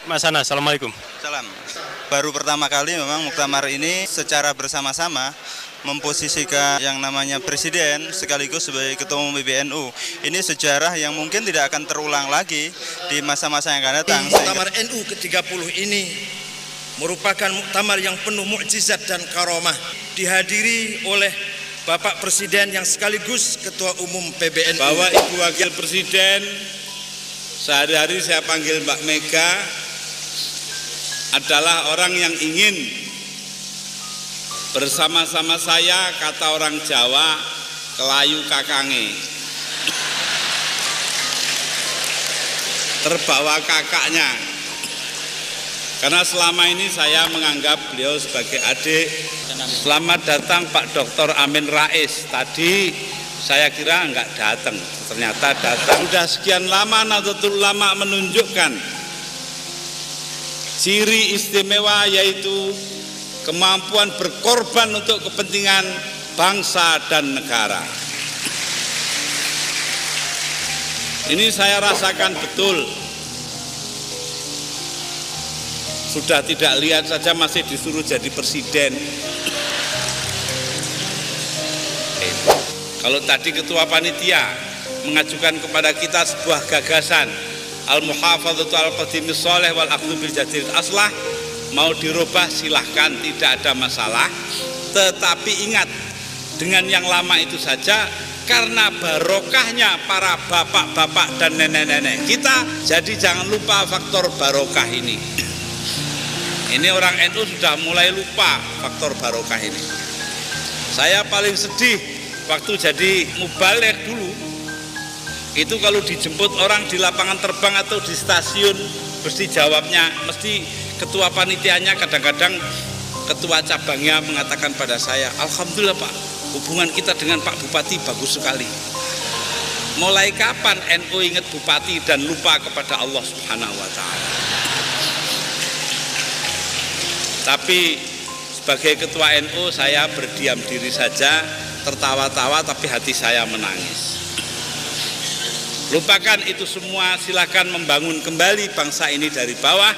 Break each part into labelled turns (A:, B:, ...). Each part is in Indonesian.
A: Mas Ana, Assalamualaikum.
B: Salam. Baru pertama kali memang muktamar ini secara bersama-sama memposisikan yang namanya presiden sekaligus sebagai ketua umum PBNU. Ini sejarah yang mungkin tidak akan terulang lagi di masa-masa yang akan datang.
C: Muktamar NU ke-30 ini merupakan muktamar yang penuh mukjizat dan karomah, dihadiri oleh Bapak Presiden yang sekaligus Ketua Umum PBNU.
D: Bahwa Ibu Wakil Presiden, sehari-hari saya panggil Mbak Mega, adalah orang yang ingin bersama-sama saya, kata orang Jawa, kelayu kakange. Terbawa kakaknya. Karena selama ini saya menganggap beliau sebagai adik. Selamat datang Pak Dr. Amin Rais. Tadi saya kira enggak datang, ternyata datang. Sudah sekian lama Nahdlatul Ulama menunjukkan ciri istimewa, yaitu kemampuan berkorban untuk kepentingan bangsa dan negara. Ini saya rasakan betul. Sudah tidak lihat saja masih disuruh jadi presiden. Kalau tadi ketua panitia mengajukan kepada kita sebuah gagasan, al-muhafadzatu al-qadimis sholeh wal akhdhu bil jadid aslah, mau dirubah silahkan, tidak ada masalah. Tetapi ingat, dengan yang lama itu saja, karena barokahnya para bapak-bapak dan nenek-nenek kita, jadi jangan lupa faktor barokah ini. Ini orang NU sudah mulai lupa faktor barokah ini. Saya paling sedih waktu jadi mubalek dulu, itu kalau dijemput orang di lapangan terbang atau di stasiun, mesti jawabnya, mesti ketua panitianya, kadang-kadang ketua cabangnya mengatakan pada saya, alhamdulillah Pak, hubungan kita dengan Pak Bupati bagus sekali. Mulai kapan NU ingat Bupati dan lupa kepada Allah Subhanahu wa Ta'ala? Tapi sebagai ketua NU saya berdiam diri saja, tertawa-tawa, tapi hati saya menangis. Lupakan itu semua, silakan membangun kembali bangsa ini dari bawah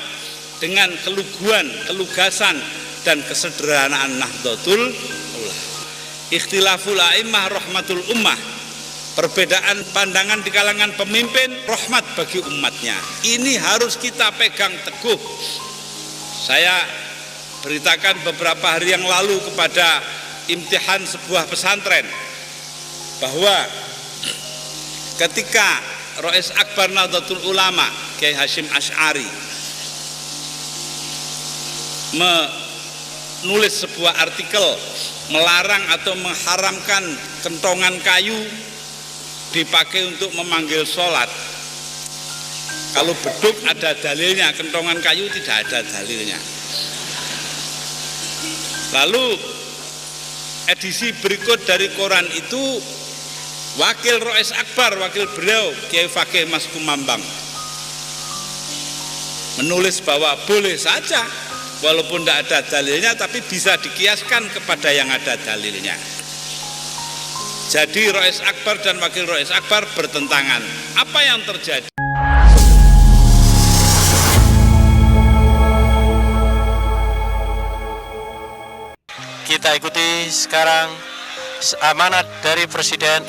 D: dengan keluguan, kelugasan, dan kesederhanaan Nahdlatul Ulama. Ikhtilaful a'immah rahmatul ummah. Perbedaan pandangan di kalangan pemimpin rahmat bagi umatnya. Ini harus kita pegang teguh. Saya beritakan beberapa hari yang lalu kepada imtihan sebuah pesantren bahwa ketika Rais Akbar Nahdlatul Ulama Kiai Hasyim Asy'ari menulis sebuah artikel melarang atau mengharamkan kentongan kayu dipakai untuk memanggil sholat. Kalau beduk ada dalilnya, kentongan kayu tidak ada dalilnya. Lalu edisi berikut dari koran itu, Wakil Rais Akbar, wakil beliau Kiai Fakih Mas Kumambang, menulis bahwa boleh saja walaupun tidak ada dalilnya, tapi bisa dikiaskan kepada yang ada dalilnya. Jadi Rais Akbar dan Wakil Rais Akbar bertentangan. Apa yang terjadi?
A: Kita ikuti sekarang amanat Presiden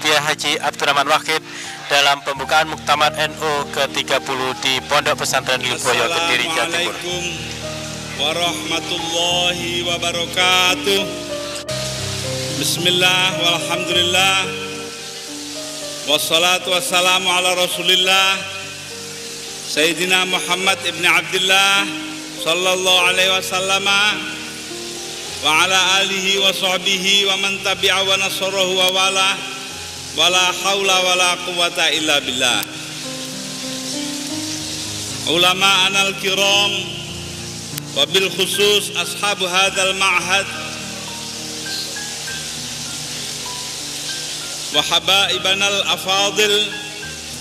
A: Kiai Haji Abdurrahman Wahid dalam pembukaan Muktamar NU ke-30 di Pondok Pesantren Lirboyo, Kediri, Jawa Timur.
D: Assalamualaikum warahmatullahi wabarakatuh. Bismillah walhamdulillah wassalatu wassalamu ala rasulillah Sayyidina Muhammad ibn Abdullah sallallahu alaihi wasallam wa ala alihi wa sahbihi wa man tabi'a wa nasarahu wa wala haula wala quwata illa billah. Ulama anal kiram wa bil khusus ashabu hadzal ma'had wa habaibanal afadil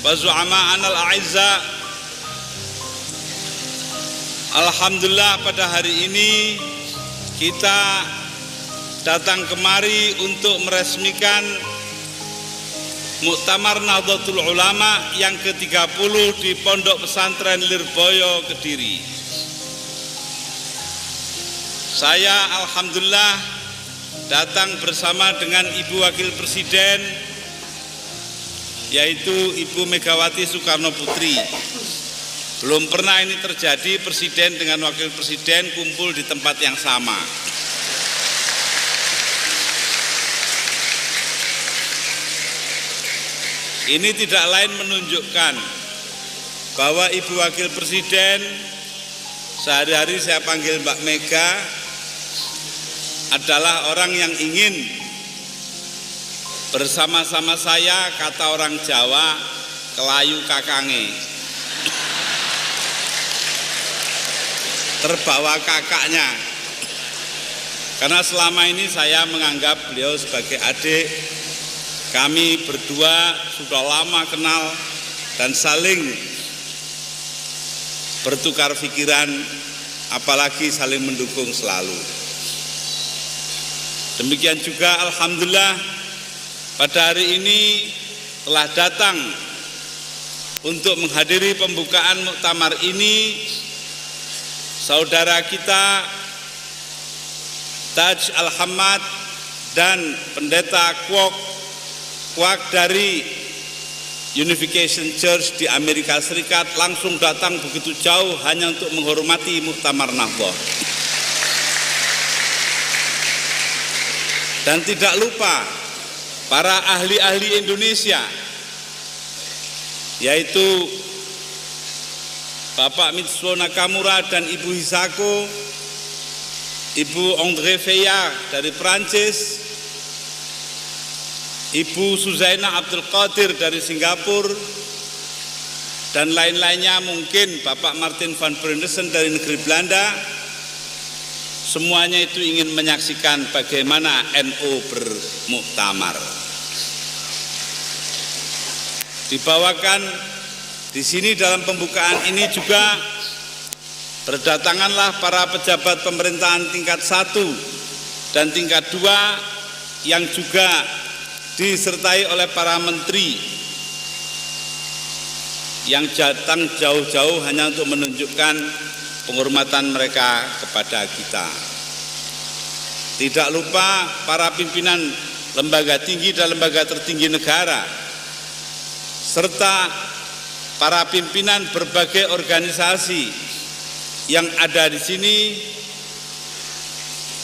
D: wa zu'ama'anal a'izza. Alhamdulillah, pada hari ini kita datang kemari untuk meresmikan Muktamar Nahdlatul Ulama yang ke-30 di Pondok Pesantren Lirboyo, Kediri. Saya alhamdulillah datang bersama dengan Ibu Wakil Presiden, yaitu Ibu Megawati Soekarno Putri. Belum pernah ini terjadi presiden dengan wakil presiden kumpul di tempat yang sama. Ini tidak lain menunjukkan bahwa Ibu Wakil Presiden, sehari-hari saya panggil Mbak Mega, adalah orang yang ingin bersama-sama saya, kata orang Jawa, kelayu kakange. Terbawa kakaknya. Karena selama ini saya menganggap beliau sebagai adik. Kami berdua sudah lama kenal dan saling bertukar pikiran, apalagi saling mendukung selalu. Demikian juga alhamdulillah pada hari ini telah datang untuk menghadiri pembukaan muktamar ini saudara kita Taj Al-Hamad dan Pendeta Kwak dari Unification Church di Amerika Serikat langsung datang begitu jauh hanya untuk menghormati Muktamar Nahdlatul. Dan tidak lupa para ahli-ahli Indonesia, yaitu Bapak Mitsuo Nakamura dan Ibu Hisako, Ibu André Feya dari Prancis, Ibu Suzaina Abdul Qadir dari Singapura, dan lain-lainnya, mungkin Bapak Martin van Brendesen dari negeri Belanda. Semuanya itu ingin menyaksikan bagaimana NU bermuktamar. Dibawakan di sini dalam pembukaan ini juga berdatanganlah para pejabat pemerintahan tingkat 1 dan tingkat 2 yang juga disertai oleh para menteri yang datang jauh-jauh hanya untuk menunjukkan penghormatan mereka kepada kita. Tidak lupa para pimpinan lembaga tinggi dan lembaga tertinggi negara, serta para pimpinan berbagai organisasi yang ada di sini.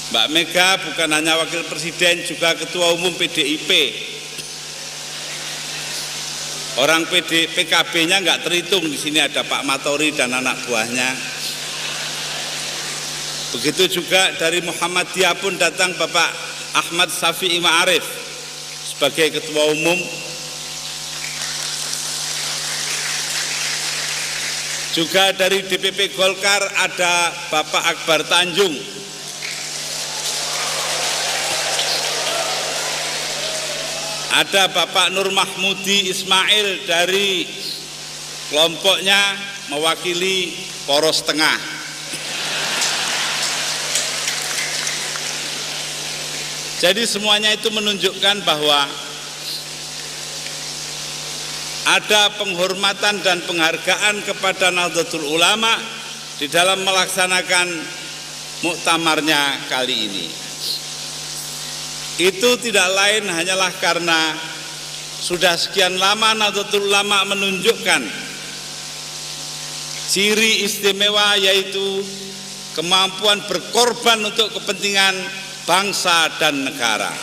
D: Mbak Mega bukan hanya wakil presiden, juga ketua umum PDIP. Orang PKB-nya nggak terhitung, di sini ada Pak Matori dan anak buahnya. Begitu juga dari Muhammadiyah pun datang Bapak Ahmad Syafi'i Ma'arif sebagai ketua umum. Juga dari DPP Golkar ada Bapak Akbar Tanjung. Ada Bapak Nur Mahmudi Ismail dari kelompoknya mewakili Poros Tengah. Jadi semuanya itu menunjukkan bahwa ada penghormatan dan penghargaan kepada Nahdlatul Ulama di dalam melaksanakan muktamarnya kali ini. Itu tidak lain hanyalah karena sudah sekian lama Nahdlatul Ulama menunjukkan ciri istimewa, yaitu kemampuan berkorban untuk kepentingan bangsa dan negara.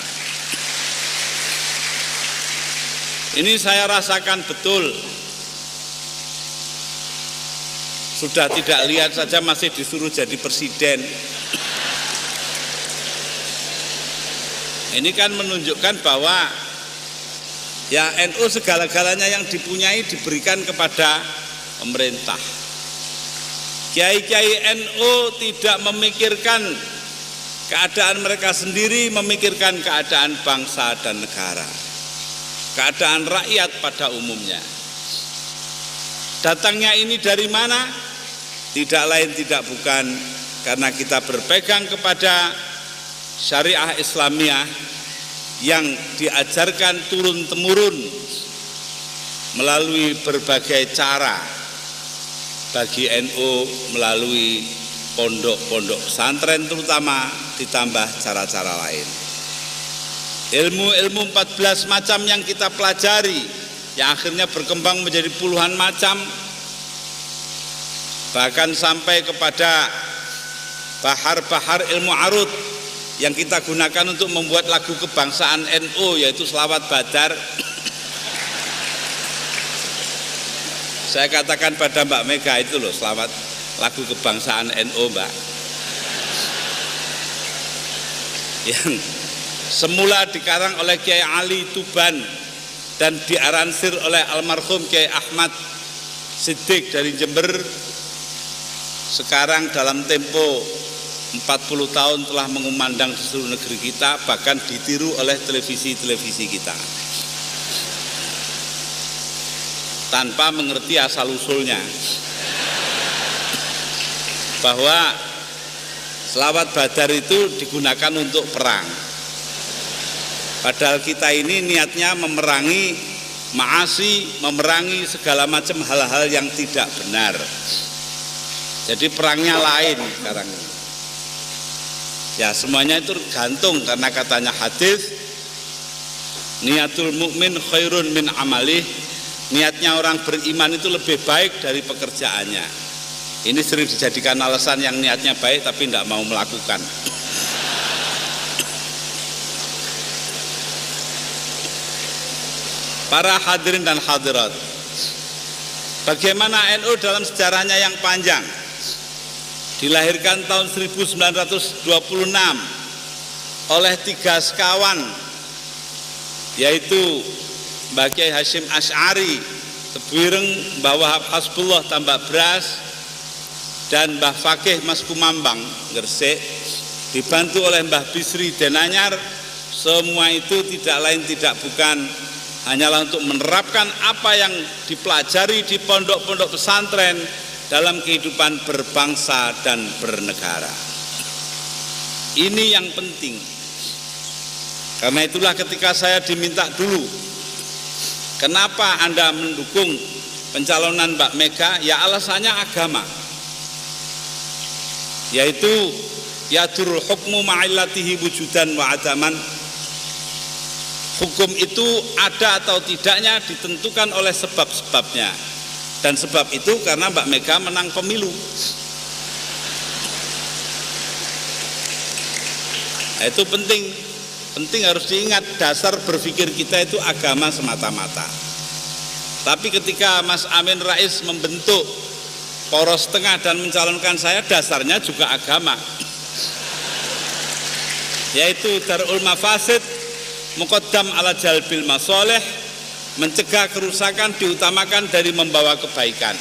D: Ini saya rasakan betul. Sudah tidak lihat saja masih disuruh jadi presiden. Ini kan menunjukkan bahwa ya NU segala-galanya yang dipunyai diberikan kepada pemerintah. Kiai-kiai NU tidak memikirkan keadaan mereka sendiri, memikirkan keadaan bangsa dan negara, keadaan rakyat pada umumnya. Datangnya ini dari mana? Tidak lain tidak bukan karena kita berpegang kepada syariah Islamiyah yang diajarkan turun-temurun melalui berbagai cara bagi NU melalui pondok-pondok pesantren terutama, ditambah cara-cara lain. Ilmu-ilmu 14 macam yang kita pelajari, yang akhirnya berkembang menjadi puluhan macam, bahkan sampai kepada bahar-bahar ilmu arut yang kita gunakan untuk membuat lagu kebangsaan NU, yaitu Selawat Badar. Saya katakan pada Mbak Mega itu loh, selawat lagu kebangsaan NU, Mbak, yang semula dikarang oleh Kiai Ali Tuban dan diaransir oleh almarhum Kiai Ahmad Siddiq dari Jember. Sekarang dalam tempo 40 tahun telah mengumandang di seluruh negeri kita, bahkan ditiru oleh televisi-televisi kita tanpa mengerti asal-usulnya, bahwa Selawat Badar itu digunakan untuk perang. Padahal kita ini niatnya memerangi maasi, memerangi segala macam hal-hal yang tidak benar. Jadi perangnya lain sekarang. Ya, semuanya itu gantung karena katanya hadis, niatul mukmin khairun min amalih. Niatnya orang beriman itu lebih baik dari pekerjaannya. Ini sering dijadikan alasan yang niatnya baik tapi tidak mau melakukan. Para hadirin dan hadirat, bagaimana NU dalam sejarahnya yang panjang? Dilahirkan tahun 1926 oleh 3 sekawan, yaitu Mbah Kiai Hasyim Asy'ari Tebuireng, Mbah Wahab Hasbullah Tambak Beras, dan Mbah Fakih Mas Kumambang Gresik, dibantu oleh Mbah Bisri Denanyar. Semua itu tidak lain tidak bukan hanyalah untuk menerapkan apa yang dipelajari di pondok-pondok pesantren dalam kehidupan berbangsa dan bernegara. Ini yang penting. Karena itulah ketika saya diminta dulu, kenapa Anda mendukung pencalonan Mbak Mega? Ya alasannya agama, yaitu yadurul hukmu ma'illatihi wujudan wa adaman. Hukum itu ada atau tidaknya ditentukan oleh sebab-sebabnya, dan sebab itu karena Mbak Mega menang pemilu. Nah, itu penting harus diingat, dasar berpikir kita itu agama semata-mata. Tapi ketika Mas Amin Rais membentuk Poros Tengah dan mencalonkan saya, dasarnya juga agama, yaitu darul mafasid muqaddam ala jalbil masoleh, mencegah kerusakan diutamakan dari membawa kebaikan.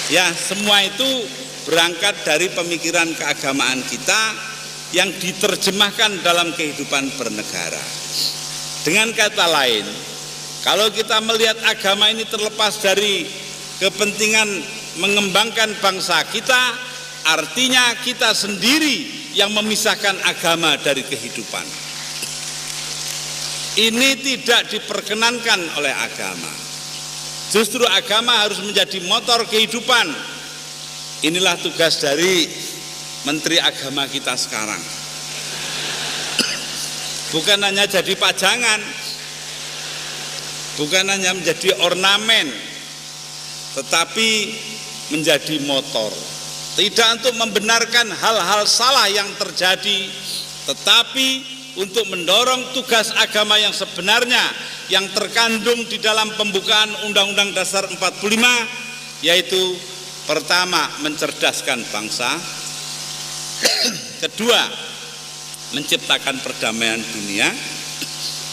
D: Ya, semua itu berangkat dari pemikiran keagamaan kita yang diterjemahkan dalam kehidupan bernegara. Dengan kata lain, kalau kita melihat agama ini terlepas dari kepentingan mengembangkan bangsa kita, artinya kita sendiri yang memisahkan agama dari kehidupan. Ini tidak diperkenankan oleh agama. Justru agama harus menjadi motor kehidupan. Inilah tugas dari Menteri Agama kita sekarang. Bukan hanya jadi pajangan, bukan hanya menjadi ornamen, tetapi menjadi motor. Tidak untuk membenarkan hal-hal salah yang terjadi, tetapi untuk mendorong tugas agama yang sebenarnya yang terkandung di dalam pembukaan Undang-Undang Dasar 45, yaitu pertama, mencerdaskan bangsa, kedua, menciptakan perdamaian dunia,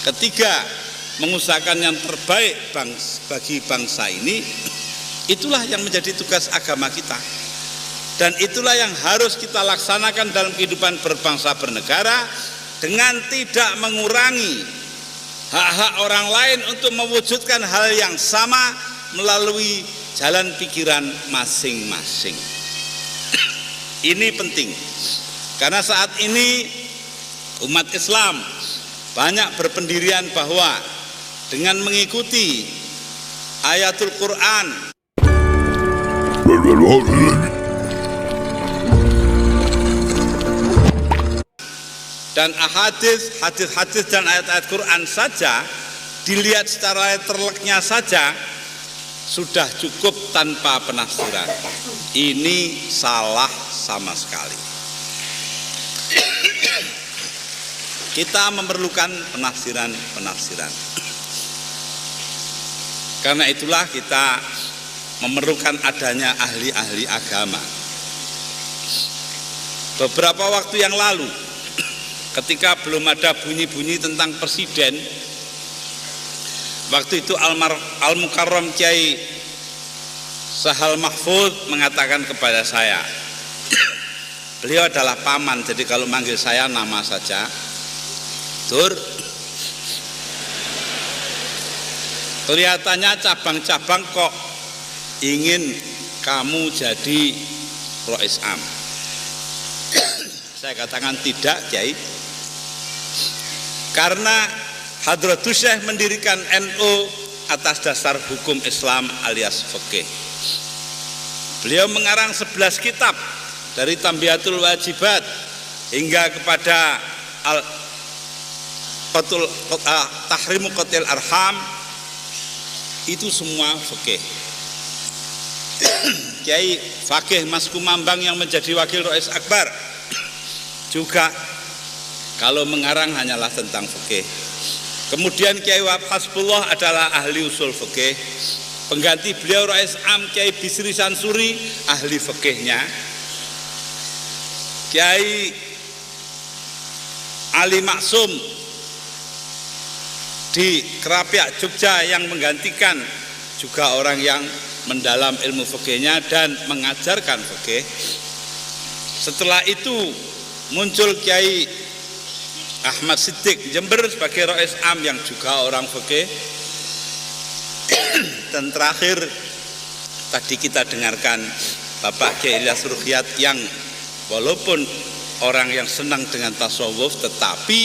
D: ketiga, mengusahakan yang terbaik bagi bangsa ini. Itulah yang menjadi tugas agama kita. Dan itulah yang harus kita laksanakan dalam kehidupan berbangsa bernegara, dengan tidak mengurangi hak-hak orang lain untuk mewujudkan hal yang sama melalui jalan pikiran masing-masing. Ini penting, karena saat ini umat Islam banyak berpendirian bahwa dengan mengikuti ayatul Quran dan hadis dan ayat-ayat Quran saja, dilihat secara letterleknya saja sudah cukup tanpa penafsiran. Ini salah sama sekali. Kita memerlukan penafsiran. Karena itulah kita memerlukan adanya ahli-ahli agama. Beberapa waktu yang lalu, ketika belum ada bunyi-bunyi tentang presiden, waktu itu Al-Mukarram Kiai Sahal Mahfud mengatakan kepada saya, beliau adalah paman, jadi kalau manggil saya nama saja, Dur, kelihatannya cabang-cabang kok ingin kamu jadi Rois Am. Saya katakan tidak, Kiai, karena Hadratus Syekh mendirikan NU atas dasar hukum Islam alias fikih. Beliau mengarang 11 kitab dari Tambihatul Wajibat hingga kepada Tahrimu Qatil Arham, itu semua fikih. Kiai Fakih Mas Kumambang yang menjadi wakil Rois Akbar juga kalau mengarang hanyalah tentang fikih. Kemudian Kiai Wahab Hasbullah adalah ahli usul fikih. Pengganti beliau Rois Am Kiai Bisri Sansuri, ahli fikihnya. Kiai Ali Maksum di Kerapiak Jogja yang menggantikan juga orang yang mendalam ilmu fikihnya dan mengajarkan fikih. Setelah itu muncul Kiai Ahmad Siddiq Jember sebagai Rois Am yang juga orang fikih. Dan terakhir tadi kita dengarkan Bapak Kiai Ilyas Ruhyat yang walaupun orang yang senang dengan tasawuf tetapi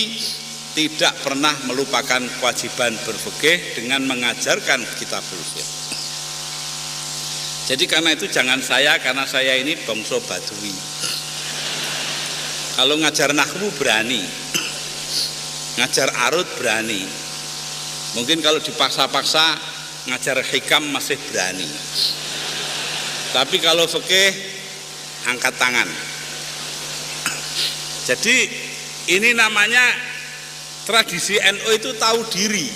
D: tidak pernah melupakan kewajiban berfikih dengan mengajarkan kitab fikih. Jadi karena itu jangan karena saya ini bangsa Badui. Kalau ngajar nahwu berani, ngajar arut berani. Mungkin kalau dipaksa-paksa ngajar hikam masih berani. Tapi kalau fikih angkat tangan. Jadi ini namanya tradisi NU itu tahu diri.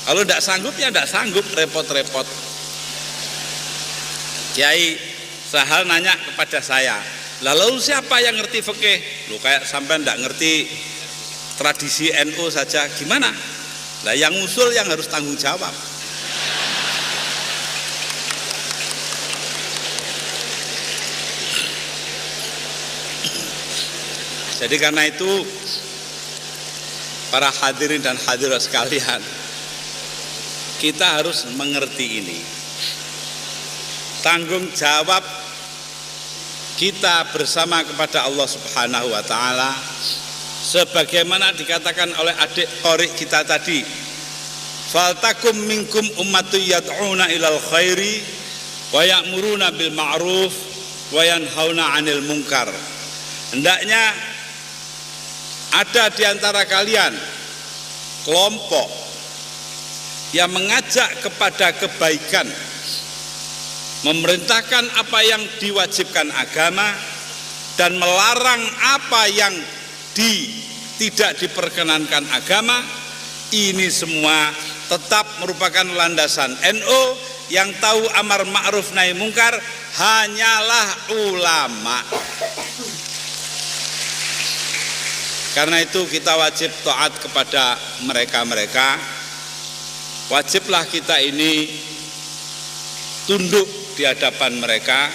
D: Kalau tidak sanggup ya tidak sanggup, repot-repot. Kiai Sahal nanya kepada saya, lalu siapa yang ngerti fikih? Lu kayak sampai tidak ngerti tradisi NU saja, gimana? Lah yang usul yang harus tanggung jawab. Jadi karena itu para hadirin dan hadirat sekalian, kita harus mengerti ini. Tanggung jawab kita bersama kepada Allah Subhanahu wa taala sebagaimana dikatakan oleh adik qori kita tadi, faltakum minkum ummatu yad'una ilal khairi wa ya'muruna bil ma'ruf wa yanhauna 'anil munkar. Hendaknya ada di antara kalian kelompok yang mengajak kepada kebaikan, memerintahkan apa yang diwajibkan agama dan melarang apa yang tidak diperkenankan agama. Ini semua tetap merupakan landasan NU. Yang tahu amar ma'ruf nahi mungkar hanyalah ulama. Karena itu kita wajib taat kepada mereka-mereka. Wajiblah kita ini tunduk di hadapan mereka.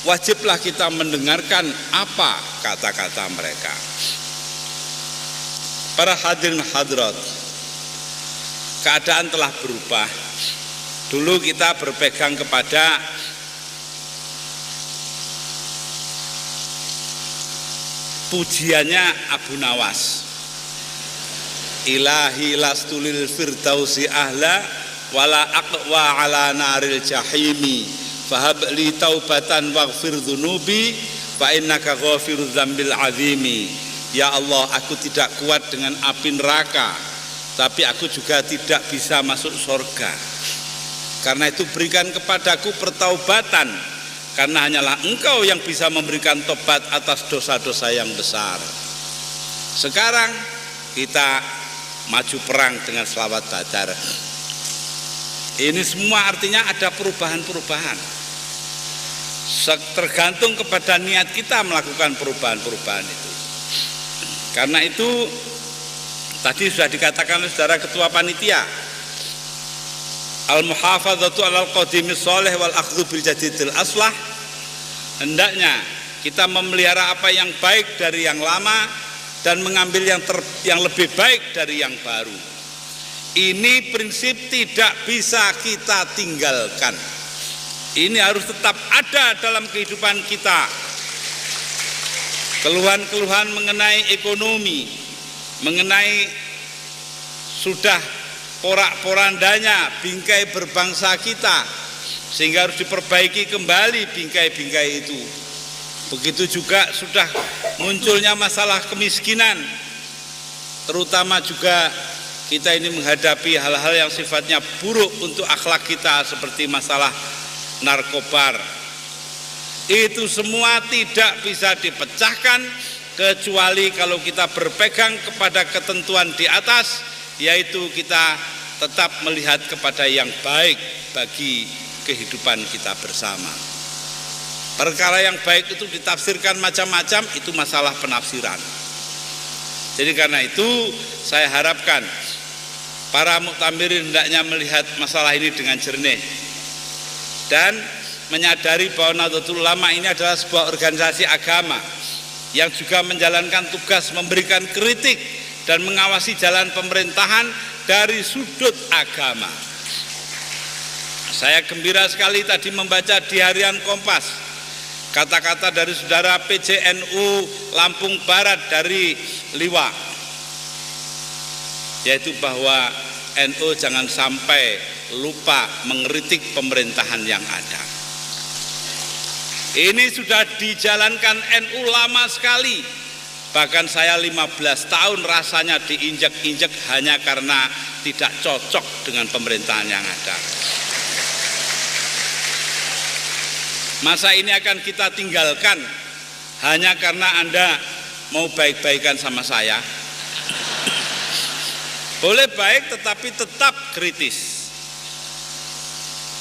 D: Wajiblah kita mendengarkan apa kata-kata mereka. Para hadirin hadirat, keadaan telah berubah. Dulu kita berpegang kepada pujiannya Abu Nawas. ilahi lastulil firdausi ahla wala aqwa ala naril jahimi fahab li taubatan waghfir dzunubi fa innaka ghafirudz dzambil azimi. Ya Allah, aku tidak kuat dengan api neraka, tapi aku juga tidak bisa masuk surga. Karena itu berikan kepadaku pertaubatan, karena hanyalah Engkau yang bisa memberikan tobat atas dosa-dosa yang besar. Sekarang kita maju perang dengan selawat Badar. Ini semua artinya ada perubahan-perubahan. Tergantung kepada niat kita melakukan perubahan-perubahan itu. Karena itu tadi sudah dikatakan oleh saudara ketua panitia, al-muhafadzatu 'alal qadimis shalih wal akhdhu bil jadidil aslah. Hendaknya kita memelihara apa yang baik dari yang lama dan mengambil yang lebih baik dari yang baru. Ini prinsip tidak bisa kita tinggalkan. Ini harus tetap ada dalam kehidupan kita. Keluhan-keluhan mengenai ekonomi, mengenai sudah porak-porandanya bingkai berbangsa kita, sehingga harus diperbaiki kembali bingkai-bingkai itu. Begitu juga sudah munculnya masalah kemiskinan, terutama juga kita ini menghadapi hal-hal yang sifatnya buruk untuk akhlak kita seperti masalah narkoba. Itu semua tidak bisa dipecahkan kecuali kalau kita berpegang kepada ketentuan di atas, yaitu kita tetap melihat kepada yang baik bagi kehidupan kita bersama. Perkara yang baik itu ditafsirkan macam-macam, itu masalah penafsiran. Jadi karena itu saya harapkan para muktamirin hendaknya melihat masalah ini dengan jernih dan menyadari bahwa Nahdlatul Ulama ini adalah sebuah organisasi agama yang juga menjalankan tugas memberikan kritik dan mengawasi jalan pemerintahan dari sudut agama. Saya gembira sekali tadi membaca di harian Kompas kata-kata dari saudara PJNU Lampung Barat dari Liwa, yaitu bahwa NU jangan sampai lupa mengkritik pemerintahan yang ada. Ini sudah dijalankan NU lama sekali, bahkan saya 15 tahun rasanya diinjak-injak hanya karena tidak cocok dengan pemerintahan yang ada. Masa ini akan kita tinggalkan hanya karena Anda mau baik-baikan sama saya? Boleh baik tetapi tetap kritis.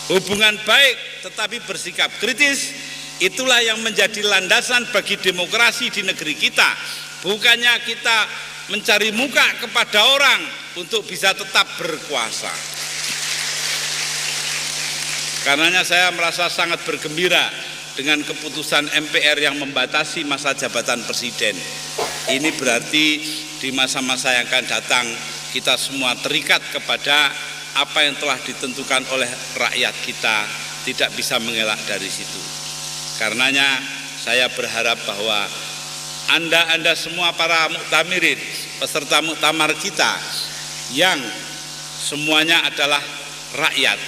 D: Hubungan baik tetapi bersikap kritis, itulah yang menjadi landasan bagi demokrasi di negeri kita. Bukannya kita mencari muka kepada orang untuk bisa tetap berkuasa. Karenanya saya merasa sangat bergembira dengan keputusan MPR yang membatasi masa jabatan presiden. Ini berarti di masa-masa yang akan datang kita semua terikat kepada apa yang telah ditentukan oleh rakyat kita, tidak bisa mengelak dari situ. Karenanya saya berharap bahwa Anda semua para muktamirin, peserta muktamar kita yang semuanya adalah rakyat,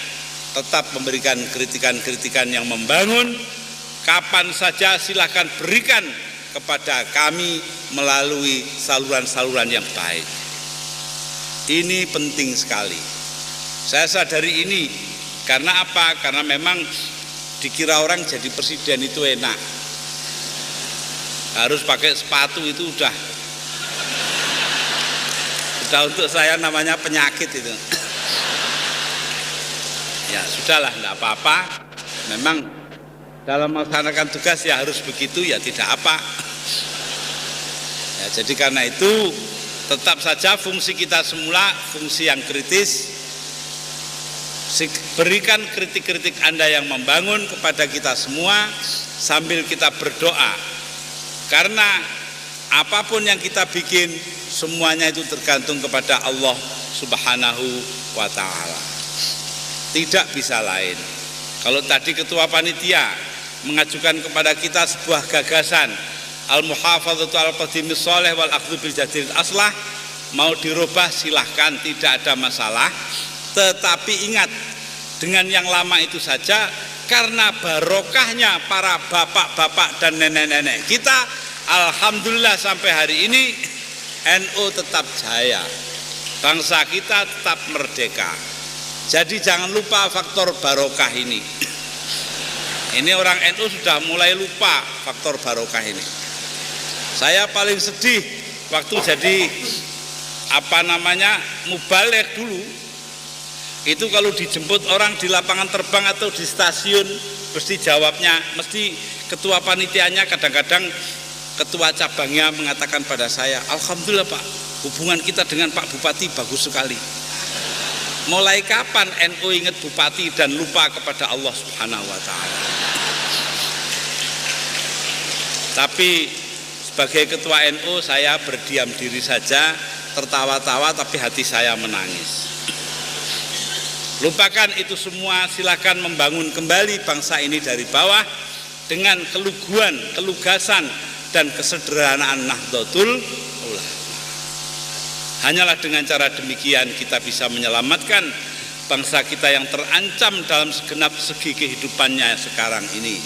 D: tetap memberikan kritikan-kritikan yang membangun. Kapan saja silahkan berikan kepada kami melalui saluran-saluran yang baik. Ini penting sekali. Saya sadari ini karena apa? Karena memang dikira orang jadi presiden itu enak, harus pakai sepatu itu udah untuk saya namanya penyakit itu. Ya sudahlah, tidak apa-apa. Memang dalam melaksanakan tugas ya harus begitu, ya tidak apa. Ya, jadi karena itu tetap saja fungsi kita semula fungsi yang kritis. Berikan kritik-kritik Anda yang membangun kepada kita semua sambil kita berdoa. Karena apapun yang kita bikin semuanya itu tergantung kepada Allah Subhanahu wa ta'ala. Tidak bisa lain. Kalau tadi ketua panitia mengajukan kepada kita sebuah gagasan al-muhafadzatu 'alal qadimis shalih wal akhdhu bil jadidil aslah, mau dirubah silahkan, tidak ada masalah. Tetapi ingat, dengan yang lama itu saja, karena barokahnya para bapak-bapak dan nenek-nenek kita, alhamdulillah sampai hari ini NU tetap jaya, bangsa kita tetap merdeka. Jadi jangan lupa faktor barokah ini. Ini orang NU sudah mulai lupa faktor barokah ini. Saya paling sedih waktu jadi mubalek dulu. Itu kalau dijemput orang di lapangan terbang atau di stasiun, mesti jawabnya, mesti ketua panitianya, kadang-kadang ketua cabangnya mengatakan pada saya, alhamdulillah Pak, hubungan kita dengan Pak Bupati bagus sekali. Mulai kapan NU ingat Bupati dan lupa kepada Allah Subhanahu wa Ta'ala? Tapi sebagai ketua NU saya berdiam diri saja, tertawa-tawa, tapi hati saya menangis. Lupakan itu semua, silakan membangun kembali bangsa ini dari bawah dengan keluguan, kelugasan, dan kesederhanaan Nahdlatul Ulama. Hanyalah dengan cara demikian kita bisa menyelamatkan bangsa kita yang terancam dalam segenap segi kehidupannya sekarang ini.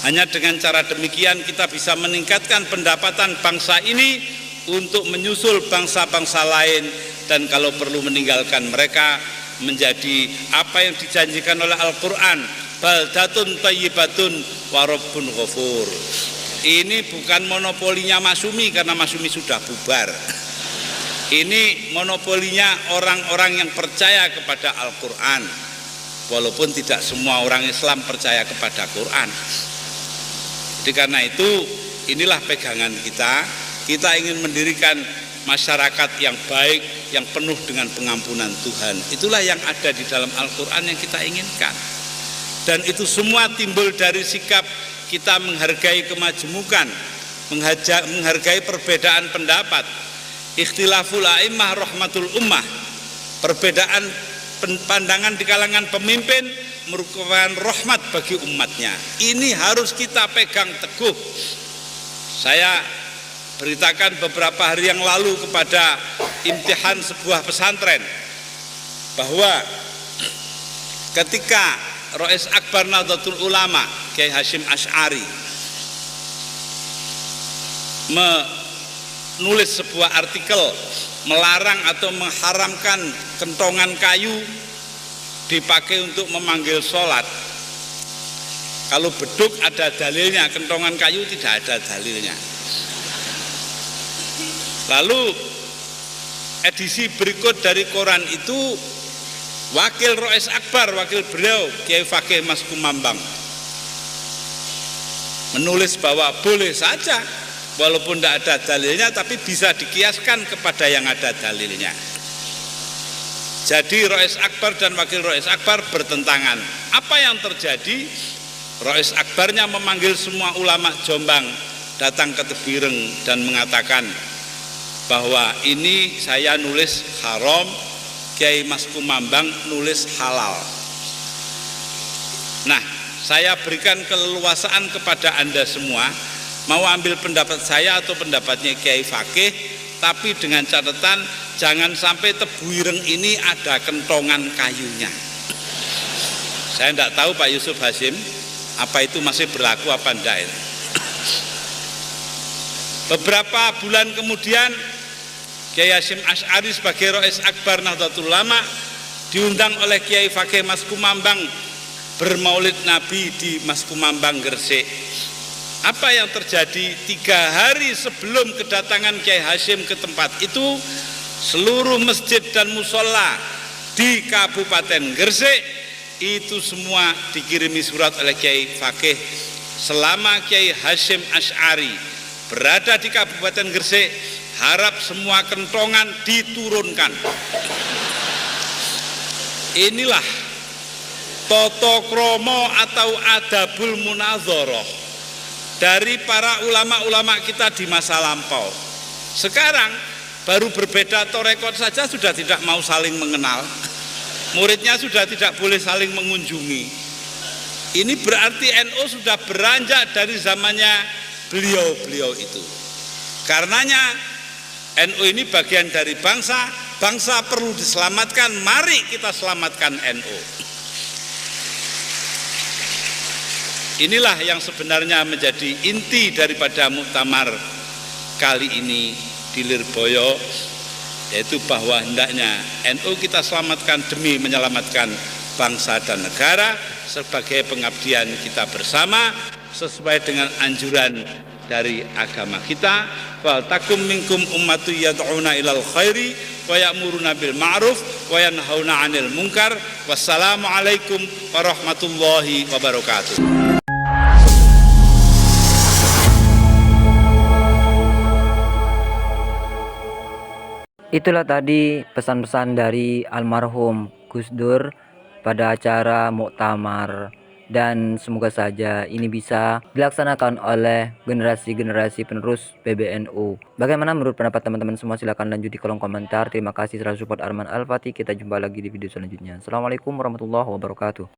D: Hanya dengan cara demikian kita bisa meningkatkan pendapatan bangsa ini untuk menyusul bangsa-bangsa lain, dan kalau perlu meninggalkan mereka menjadi apa yang dijanjikan oleh Al-Quran, baldatun thayyibatun wa rabbun ghafur. Ini bukan monopolinya Masyumi karena Masyumi sudah bubar. Ini monopolinya orang-orang yang percaya kepada Al-Quran, walaupun tidak semua orang Islam percaya kepada Quran. Jadi karena itu inilah pegangan kita. Kita ingin mendirikan masyarakat yang baik, yang penuh dengan pengampunan Tuhan. Itulah yang ada di dalam Al-Quran yang kita inginkan. Dan itu semua timbul dari sikap kita menghargai kemajemukan, menghargai perbedaan pendapat. Ikhtilaful a'immah rahmatul ummah. Perbedaan pandangan di kalangan pemimpin merupakan rahmat bagi umatnya. Ini harus kita pegang teguh. Saya beritakan beberapa hari yang lalu kepada imtihan sebuah pesantren bahwa ketika Rais Akbar Nahdlatul Ulama Kiai Hasyim Asy'ari menulis sebuah artikel melarang atau mengharamkan kentongan kayu dipakai untuk memanggil sholat. Kalau beduk ada dalilnya, kentongan kayu tidak ada dalilnya. Lalu edisi berikut dari koran itu wakil Rais Akbar, wakil beliau Kiai Fakih Mas Kumambang menulis bahwa boleh saja walaupun tidak ada dalilnya, tapi bisa dikiaskan kepada yang ada dalilnya. Jadi Rais Akbar dan wakil Rais Akbar bertentangan. Apa yang terjadi? Rais Akbarnya memanggil semua ulama Jombang datang ke Tebireng dan mengatakan bahwa ini saya nulis haram, Kiai Mas Kumambang nulis halal. Nah, saya berikan keleluasaan kepada Anda semua, mau ambil pendapat saya atau pendapatnya Kiai Fakih, tapi dengan catatan jangan sampai Tebireng ini ada kentongan kayunya. Saya tidak tahu Pak Yusuf Hasyim, apa itu masih berlaku apa enggak ini. Beberapa bulan kemudian Kiai Hasyim Asy'ari sebagai Rais Akbar Nahdlatul Ulama diundang oleh Kiai Fakih Mas Kumambang bermaulid Nabi di Mas Kumambang Gresik. Apa yang terjadi? 3 hari sebelum kedatangan Kiai Hasyim ke tempat itu, seluruh masjid dan musola di Kabupaten Gresik itu semua dikirimi surat oleh Kiai Fakih. Selama Kiai Hasyim Asy'ari berada di Kabupaten Gresik, harap semua kentongan diturunkan. Inilah toto kromo atau adabul munazoroh dari para ulama-ulama kita di masa lampau. Sekarang baru berbeda torekot saja sudah tidak mau saling mengenal. Muridnya sudah tidak boleh saling mengunjungi. Ini berarti NU sudah beranjak dari zamannya beliau-beliau itu. Karenanya NU ini bagian dari bangsa, bangsa perlu diselamatkan, mari kita selamatkan NU. Inilah yang sebenarnya menjadi inti daripada muktamar kali ini di Lirboyo, yaitu bahwa hendaknya NU kita selamatkan demi menyelamatkan bangsa dan negara sebagai pengabdian kita bersama sesuai dengan anjuran dari agama kita. Wal takum minkum ummatu yad'una ilal khairi wa ya'muruna bil ma'ruf wa yanhauna 'anil munkar. Wassalamualaikum warahmatullahi wabarakatuh.
E: Itulah tadi pesan-pesan dari almarhum Gus Dur pada acara muktamar, dan semoga saja ini bisa dilaksanakan oleh generasi-generasi penerus PBNU. Bagaimana menurut pendapat teman-teman semua? Silahkan lanjut di kolom komentar. Terima kasih telah support Arman Al-Fatih. Kita jumpa lagi di video selanjutnya. Assalamualaikum warahmatullahi wabarakatuh.